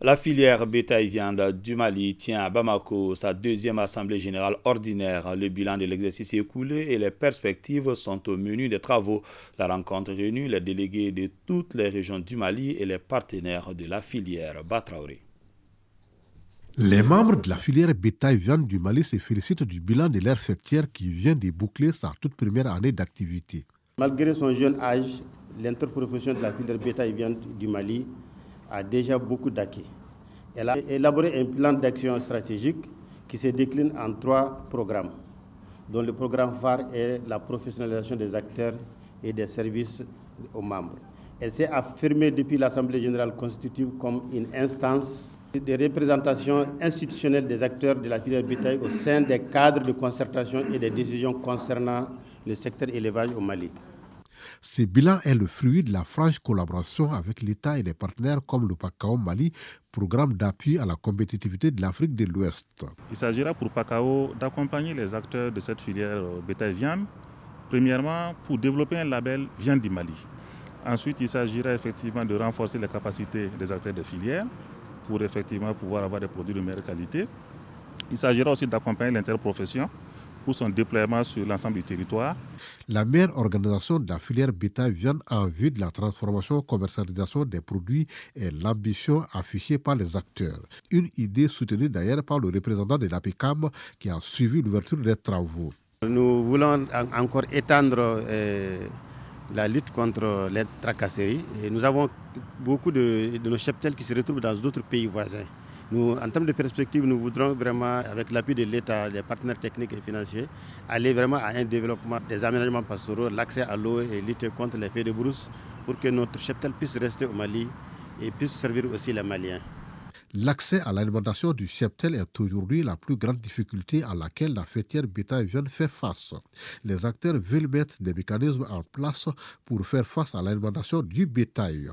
La filière bétail-viande du Mali tient à Bamako sa deuxième assemblée générale ordinaire. Le bilan de l'exercice écoulé et les perspectives sont au menu des travaux. La rencontre réunit les délégués de toutes les régions du Mali et les partenaires de la filière Batraoré. Les membres de la filière bétail-viande du Mali se félicitent du bilan de leur fêtière qui vient de boucler sa toute première année d'activité. Malgré son jeune âge, l'interprofession de la filière bétail-viande du Mali a déjà beaucoup d'acquis. Elle a élaboré un plan d'action stratégique qui se décline en 3 programmes, dont le programme phare est la professionnalisation des acteurs et des services aux membres. Elle s'est affirmée depuis l'Assemblée générale constitutive comme une instance de représentation institutionnelle des acteurs de la filière bétail au sein des cadres de concertation et des décisions concernant le secteur élevage au Mali. Ce bilan est le fruit de la franche collaboration avec l'État et des partenaires comme le PACAO Mali, programme d'appui à la compétitivité de l'Afrique de l'Ouest. Il s'agira pour PACAO d'accompagner les acteurs de cette filière bétail-viande, premièrement pour développer un label Viande du Mali. Ensuite, il s'agira effectivement de renforcer les capacités des acteurs de filière pour effectivement pouvoir avoir des produits de meilleure qualité. Il s'agira aussi d'accompagner l'interprofession pour son déploiement sur l'ensemble du territoire. La meilleure organisation de la filière bétail-viande en vue de la transformation et commercialisation des produits est l'ambition affichée par les acteurs. Une idée soutenue d'ailleurs par le représentant de l'APICAM qui a suivi l'ouverture des travaux. Nous voulons encore étendre la lutte contre les tracasseries. Et nous avons beaucoup de nos cheptels qui se retrouvent dans d'autres pays voisins. Nous, en termes de perspective, nous voudrons vraiment, avec l'appui de l'État, des partenaires techniques et financiers, aller vraiment à un développement des aménagements pastoraux, l'accès à l'eau et lutter contre les feux de brousse pour que notre cheptel puisse rester au Mali et puisse servir aussi les Maliens. L'accès à l'alimentation du cheptel est aujourd'hui la plus grande difficulté à laquelle la fêtière bétail-viande fait face. Les acteurs veulent mettre des mécanismes en place pour faire face à l'alimentation du bétail.